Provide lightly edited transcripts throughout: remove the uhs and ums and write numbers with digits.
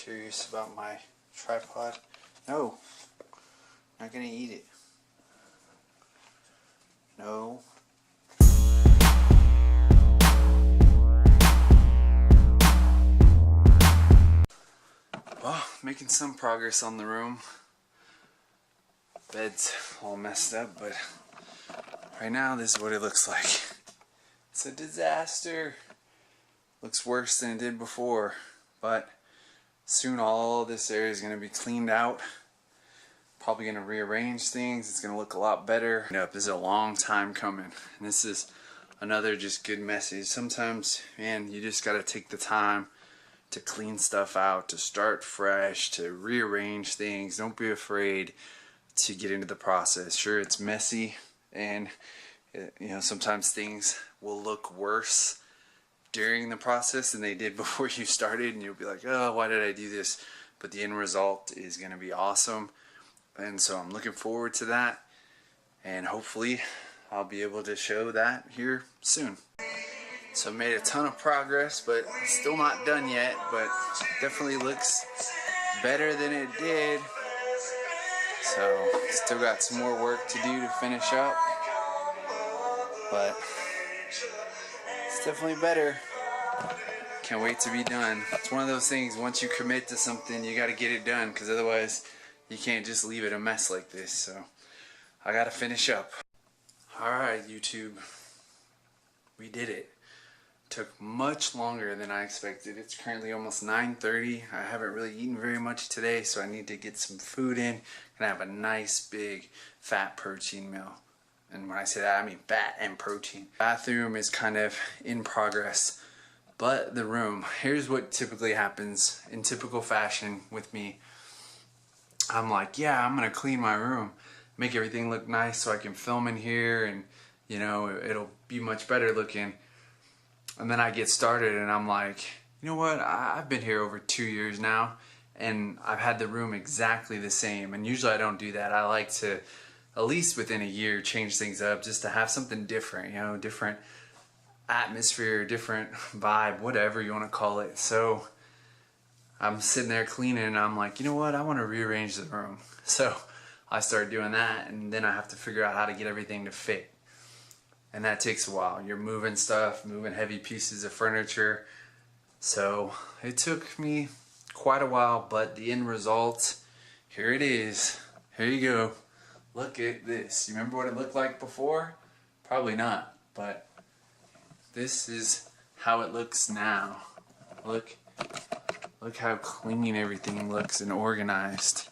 curious about my tripod. No, not gonna eat it. No. Well, making some progress on the room. Bed's all messed up, but right now this is what it looks like. It's a disaster. Looks worse than it did before, but soon all this area is going to be cleaned out. Probably going to rearrange things. It's going to look a lot better. This is a long time coming, and this is another just good message. Sometimes, man, you just got to take the time to clean stuff out, to start fresh, to rearrange things. Don't be afraid to get into the process. Sure, it's messy, and sometimes things will look worse during the process than they did before you started, and you'll be like, oh, why did I do this? But the end result is going to be awesome, and so I'm looking forward to that, and hopefully I'll be able to show that here soon. So made a ton of progress, but still not done yet, but definitely looks better than it did. So still got some more work to do to finish up, but it's definitely better. Can't wait to be done. It's one of those things, once you commit to something, you got to get it done, because otherwise you can't just leave it a mess like this. So I got to finish up. Alright, YouTube, we did it. Took much longer than I expected. It's currently almost 9:30. I haven't really eaten very much today, so I need to get some food in and have a nice big fat protein meal. And when I say that, I mean fat and protein. Bathroom is kind of in progress, but the room, here's what typically happens in typical fashion with me. I'm like, yeah, I'm gonna clean my room, make everything look nice so I can film in here, and it'll be much better looking. And then I get started and I'm like, you know what, I've been here over 2 years now, and I've had the room exactly the same. And usually I don't do that. I like to, at least within a year, change things up just to have something different, different atmosphere, different vibe, whatever you want to call it. So I'm sitting there cleaning and I'm like, you know what, I want to rearrange the room. So I start doing that, and then I have to figure out how to get everything to fit. And that takes a while. You're moving stuff, moving heavy pieces of furniture. So it took me quite a while, but the end result, here it is. Here you go. Look at this. You remember what it looked like before? Probably not, but this is how it looks now. Look how clean everything looks and organized.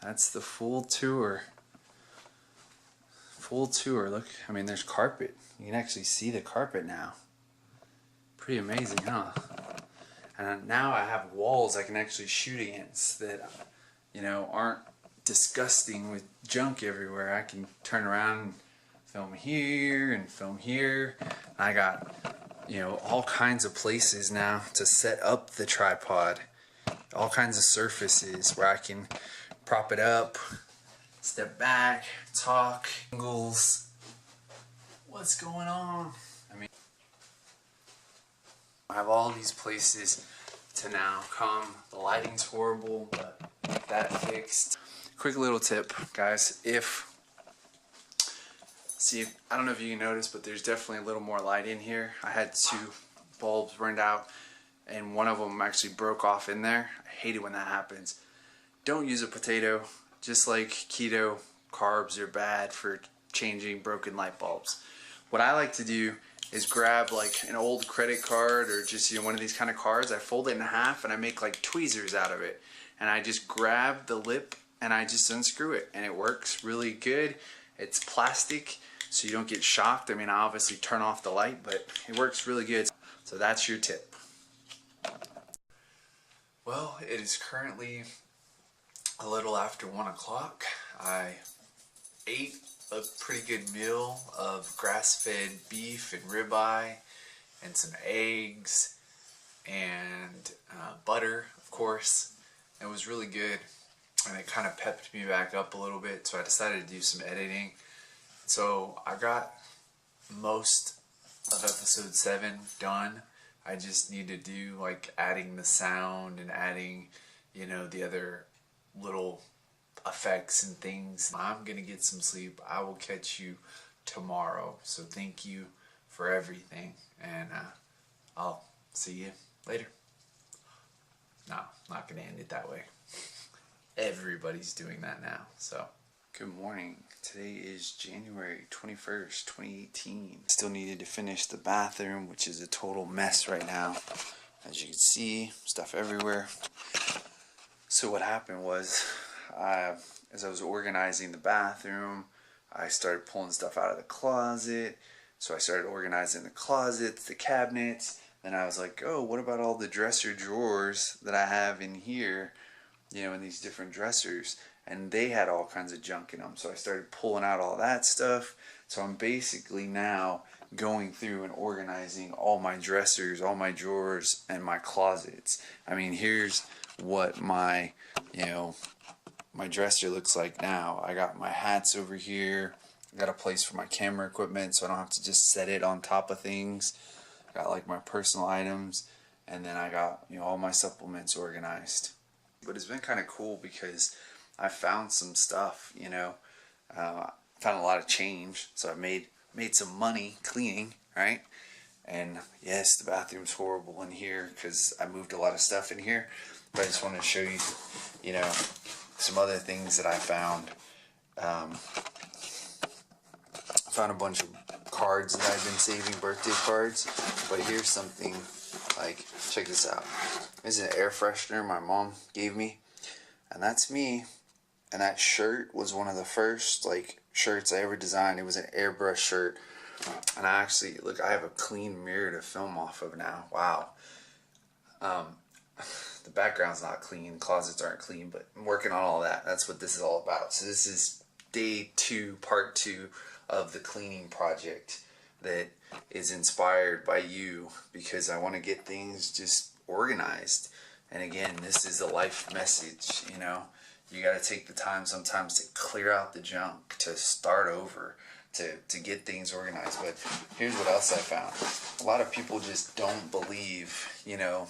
That's the full tour. Full tour. Look, I mean, there's carpet. You can actually see the carpet now. Pretty amazing, huh? And now I have walls I can actually shoot against that, aren't disgusting with junk everywhere. I can turn around and film here and film here. I got, all kinds of places now to set up the tripod. All kinds of surfaces where I can prop it up, step back, talk, angles. What's going on? I have all these places to now come. The lighting's horrible, but get that fixed. Quick little tip, guys. I don't know if you can notice, but there's definitely a little more light in here. I had 2 bulbs burned out, and one of them actually broke off in there. I hate it when that happens. Don't use a potato. Just like keto, carbs are bad for changing broken light bulbs. What I like to do is grab like an old credit card, or just one of these kind of cards. I fold it in half and I make like tweezers out of it. And I just grab the lip and I just unscrew it, and it works really good. It's plastic, so you don't get shocked. I obviously turn off the light, but it works really good. So that's your tip. Well, it is currently a little after 1 o'clock. I ate a pretty good meal of grass-fed beef and ribeye and some eggs and butter, of course. It was really good, and it kind of pepped me back up a little bit, so I decided to do some editing. So I got most of episode 7 done. I just need to do like adding the sound and adding, you know, the other little effects and things. I'm gonna get some sleep. I will catch you tomorrow. So thank you for everything, and I'll see you later. No, not gonna end it that way. Everybody's doing that now. So good morning. Today is January 21st, 2018. Still needed to finish the bathroom, which is a total mess right now. As you can see, stuff everywhere. So what happened was, as I was organizing the bathroom, I started pulling stuff out of the closet. So I started organizing the closets, the cabinets. Then I was like, oh, what about all the dresser drawers that I have in here, you know, in these different dressers? And they had all kinds of junk in them. So I started pulling out all that stuff. So I'm basically now going through and organizing all my dressers, all my drawers, and my closets. I mean, here's what my, you know, my dresser looks like now. I got my hats over here. I got a place for my camera equipment so I don't have to just set it on top of things. I got like my personal items, and then I got, you know, all my supplements organized. But it's been kind of cool because I found some stuff, you know. Found a lot of change, so I made some money cleaning, right? And yes, the bathroom's horrible in here because I moved a lot of stuff in here. But I just wanted to show you, you know, some other things that I found. I found a bunch of cards that I've been saving, birthday cards. But here's something, like, check this out. This is an air freshener my mom gave me, and that's me. And that shirt was one of the first, like, shirts I ever designed. It was an airbrush shirt. And I actually, look, I have a clean mirror to film off of now. Wow. The background's not clean, closets aren't clean, but I'm working on all that. That's what this is all about. So this is day 2, part 2 of the cleaning project that is inspired by you, because I want to get things just organized. And again, this is a life message, you know. You got to take the time sometimes to clear out the junk, to start over, to get things organized. But here's what else I found. A lot of people just don't believe, you know,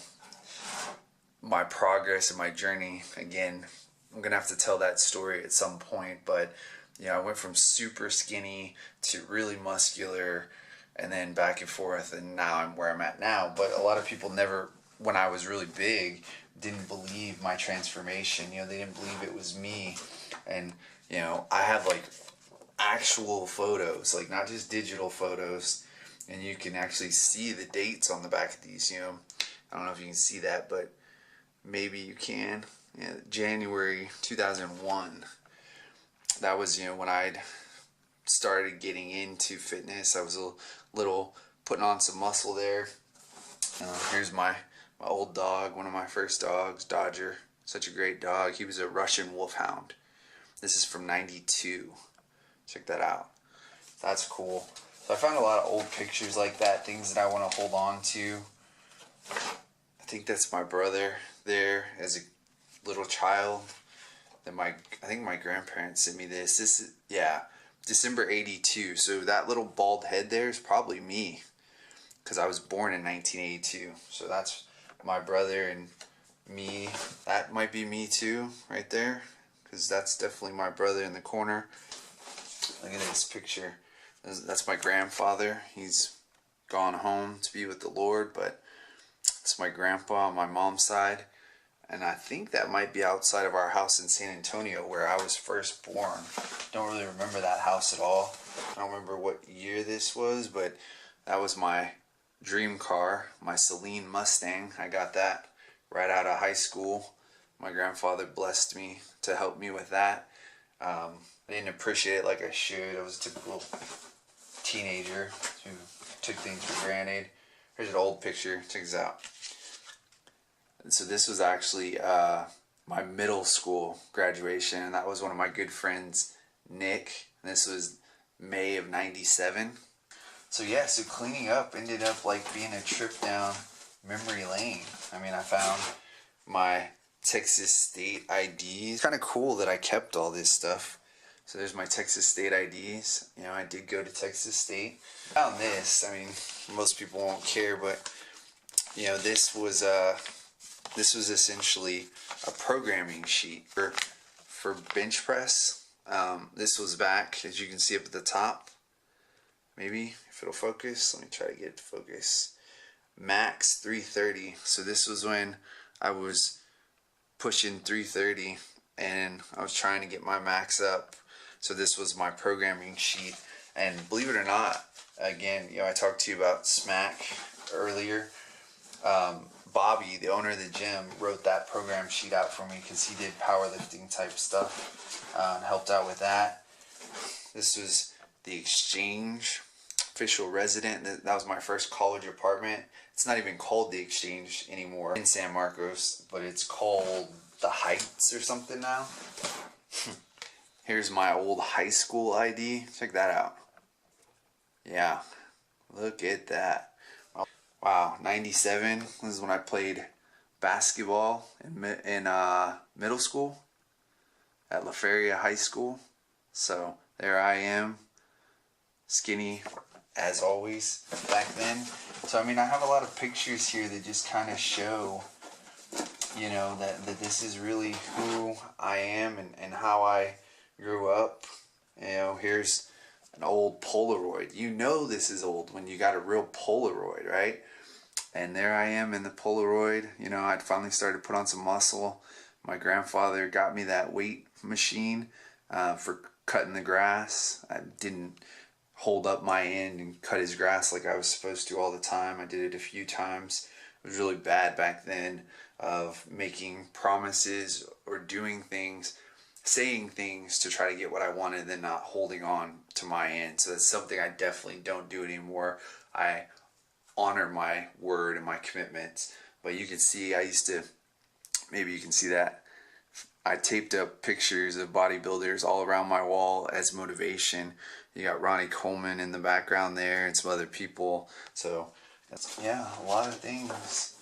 my progress and my journey. Again, I'm going to have to tell that story at some point. But, you know, I went from super skinny to really muscular, and then back and forth, and now I'm where I'm at now. But a lot of people never, when I was really big, didn't believe my transformation. You know, they didn't believe it was me. And, you know, I have like actual photos, like not just digital photos, and you can actually see the dates on the back of these. You know, I don't know if you can see that, but maybe you can. Yeah, January 2001. That was, you know, when I'd started getting into fitness. I was a little putting on some muscle there. Here's my old dog, one of my first dogs, Dodger. Such a great dog. He was a Russian wolfhound. This is from '92. Check that out. That's cool. So I found a lot of old pictures like that, things that I want to hold on to. I think that's my brother there as a little child. Then I think my grandparents sent me this. This is, yeah, December '82. So that little bald head there is probably me, because I was born in 1982. So that's my brother and me. That might be me too, right there, because that's definitely my brother in the corner. Look at this picture. That's my grandfather. He's gone home to be with the Lord, but it's my grandpa on my mom's side. And I think that might be outside of our house in San Antonio, where I was first born. Don't really remember that house at all. I don't remember what year this was, but that was my dream car, my Celine Mustang. I got that right out of high school. My grandfather blessed me to help me with that. I didn't appreciate it like I should. I was a typical teenager who took things for granted. Here's an old picture. Check this out. And so this was actually my middle school graduation, and that was one of my good friends, Nick. And this was May of '97. So yeah, so cleaning up ended up like being a trip down memory lane. I mean, I found my Texas state ID. It's kind of cool that I kept all this stuff. So there's my Texas State IDs. You know, I did go to Texas State. Found this. I mean, most people won't care, but you know, this was essentially a programming sheet for bench press. This was back, as you can see up at the top. Maybe if it'll focus. Let me try to get it to focus. Max 330. So this was when I was pushing 330 and I was trying to get my max up. So this was my programming sheet. And believe it or not, again, you know, I talked to you about Smack earlier. Bobby, the owner of the gym, wrote that program sheet out for me because he did powerlifting type stuff and helped out with that. This was the Exchange official resident. That was my first college apartment. It's not even called the Exchange anymore in San Marcos, but it's called the Heights or something now. Here's my old high school ID. Check that out. Yeah, look at that. Wow, 97. This is when I played basketball in middle school at La Feria High School. So there I am, skinny as always back then. So I mean, I have a lot of pictures here that just kind of show, you know, that this is really who I am and how I grew up. You know, here's an old Polaroid. You know this is old when you got a real Polaroid, right? And there I am in the Polaroid. You know, I'd finally started to put on some muscle. My grandfather got me that weight machine for cutting the grass. I didn't hold up my end and cut his grass like I was supposed to all the time. I did it a few times. It was really bad back then of making promises or doing things, saying things to try to get what I wanted and then not holding on to my end. So that's something I definitely don't do anymore. I honor my word and my commitments. But you can see I used to, maybe you can see that, I taped up pictures of bodybuilders all around my wall as motivation. You got Ronnie Coleman in the background there and some other people. So that's, yeah, a lot of things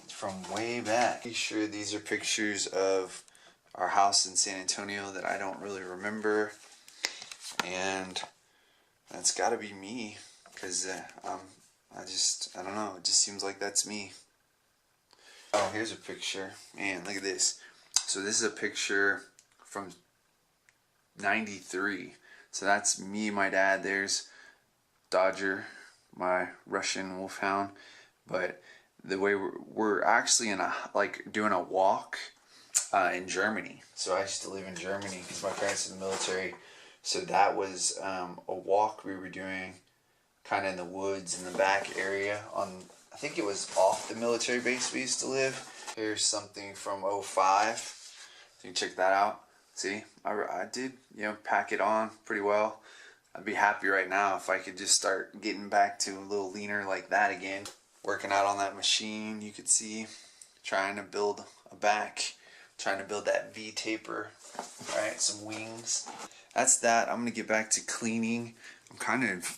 from way back. Pretty sure these are pictures of our house in San Antonio that I don't really remember. And that's got to be me, because I don't know, it just seems like that's me. Oh, here's a picture. Man, look at this. So this is a picture from 93. So that's me, my dad. There's Dodger, my Russian wolfhound. But the way we're actually in doing a walk in Germany. So I used to live in Germany because my parents are in the military. So that was a walk we were doing kind of in the woods in the back area on, I think it was off the military base we used to live. Here's something from 05. So you can check that out. See, I did, you know, pack it on pretty well. I'd be happy right now if I could just start getting back to a little leaner like that again. Working out on that machine, you could see, trying to build a back, trying to build that V taper, right? Some wings. That's that. I'm gonna get back to cleaning. I'm kind of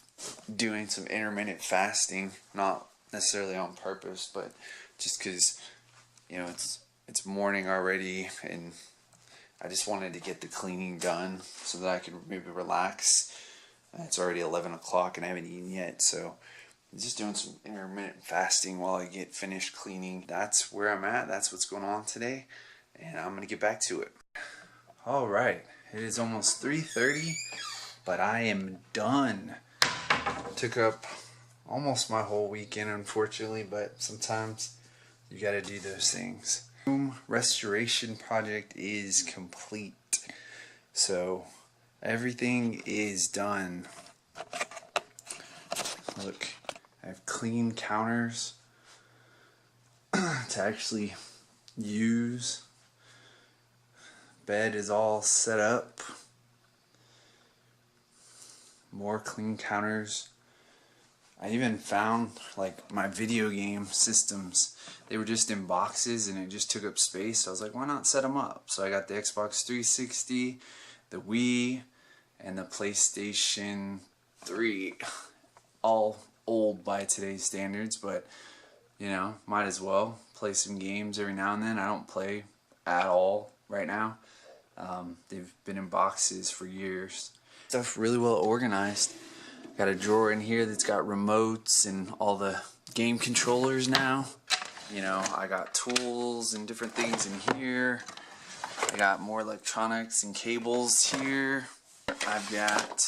doing some intermittent fasting, not necessarily on purpose, but just because, you know, it's morning already and I just wanted to get the cleaning done so that I could maybe relax. It's already 11 o'clock and I haven't eaten yet, so I'm just doing some intermittent fasting while I get finished cleaning. That's where I'm at. That's what's going on today, and I'm gonna get back to it. All right, it is almost 3:30, but I am done. Took up almost my whole weekend, unfortunately, but sometimes you gotta do those things. Room restoration project is complete, so everything is done. Look, I have clean counters to actually use. Bed is all set up. More clean counters. I even found like my video game systems. They were just in boxes and it just took up space. So I was like, why not set them up? So I got the Xbox 360, the Wii, and the PlayStation 3. All old by today's standards, but you know, might as well play some games every now and then. I don't play at all right now. They've been in boxes for years. Stuff really well organized. Got a drawer in here that's got remotes and all the game controllers now. You know, I got tools and different things in here. I got more electronics and cables here. I've got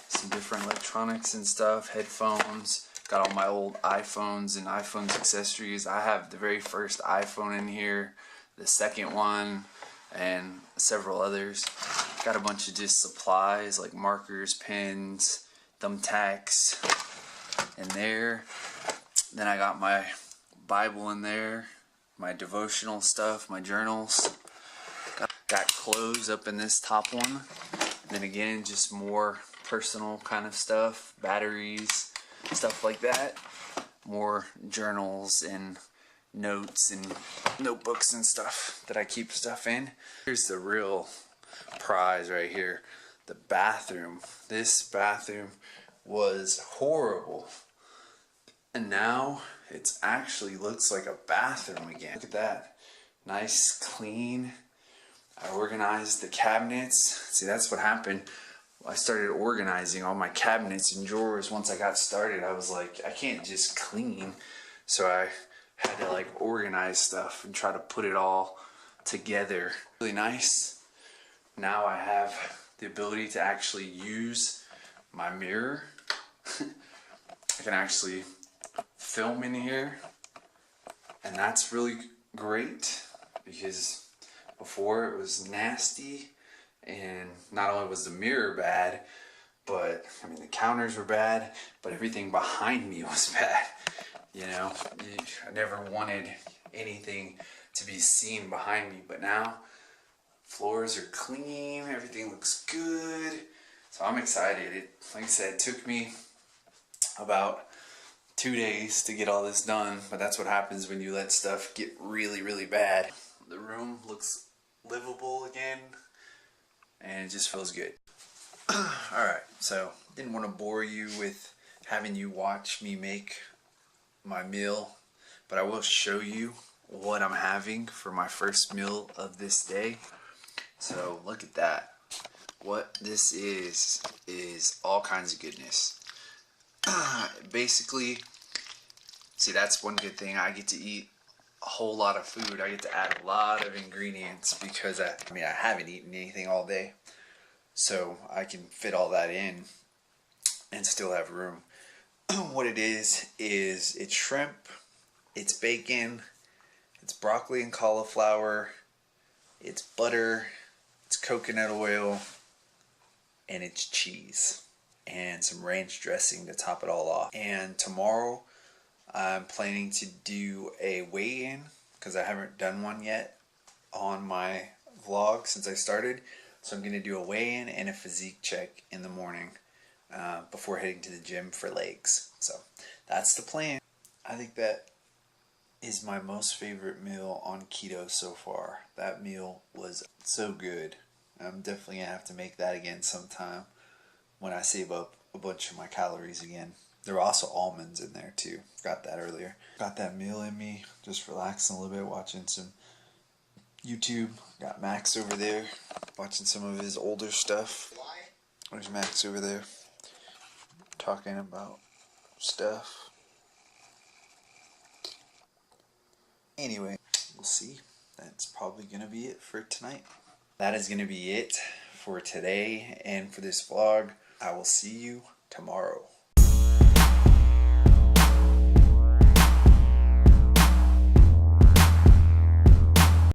some different electronics and stuff, headphones. Got all my old iPhones and iPhone's accessories. I have the very first iPhone in here, the second one, and several others. Got a bunch of just supplies like markers, pens, thumbtacks in there. Then I got my Bible in there, my devotional stuff, my journals. Got clothes up in this top one. Then again, just more personal kind of stuff, batteries, stuff like that. More journals and notes and notebooks and stuff that I keep stuff in. Here's the real prize right here, the bathroom. This bathroom was horrible, and now it actually looks like a bathroom again. Look at that, nice, clean. I organized the cabinets. See, that's what happened. I started organizing all my cabinets and drawers. Once I got started, I was like, I can't just clean, so I had to like organize stuff and try to put it all together. Really nice. Now I have the ability to actually use my mirror. I can actually film in here, and that's really great because before it was nasty, and not only was the mirror bad, but I mean the counters were bad, but everything behind me was bad. You know, I never wanted anything to be seen behind me, but now floors are clean, everything looks good, so I'm excited. Like I said, it took me about 2 days to get all this done, but that's what happens when you let stuff get really, really bad. The room looks livable again, and it just feels good. Alright, so didn't want to bore you with having you watch me make my meal, but I will show you what I'm having for my first meal of this day. So look at that. What this is all kinds of goodness. Basically, see, that's one good thing. I get to eat a whole lot of food. I get to add a lot of ingredients because I haven't eaten anything all day, so I can fit all that in and still have room. What it is it's shrimp, it's bacon, it's broccoli and cauliflower, it's butter, it's coconut oil, and it's cheese and some ranch dressing to top it all off. And tomorrow I'm planning to do a weigh-in because I haven't done one yet on my vlog since I started. So I'm going to do a weigh-in and a physique check in the morning before heading to the gym for legs. So that's the plan. I think that is my most favorite meal on keto so far. That meal was so good. I'm definitely going to have to make that again sometime when I save up a bunch of my calories again. There were also almonds in there too. Got that earlier. Got that meal in me. Just relaxing a little bit, watching some YouTube. Got Max over there, watching some of his older stuff. There's Max over there, talking about stuff. Anyway, we'll see. That's probably going to be it for tonight. That is going to be it for today and for this vlog. I will see you tomorrow.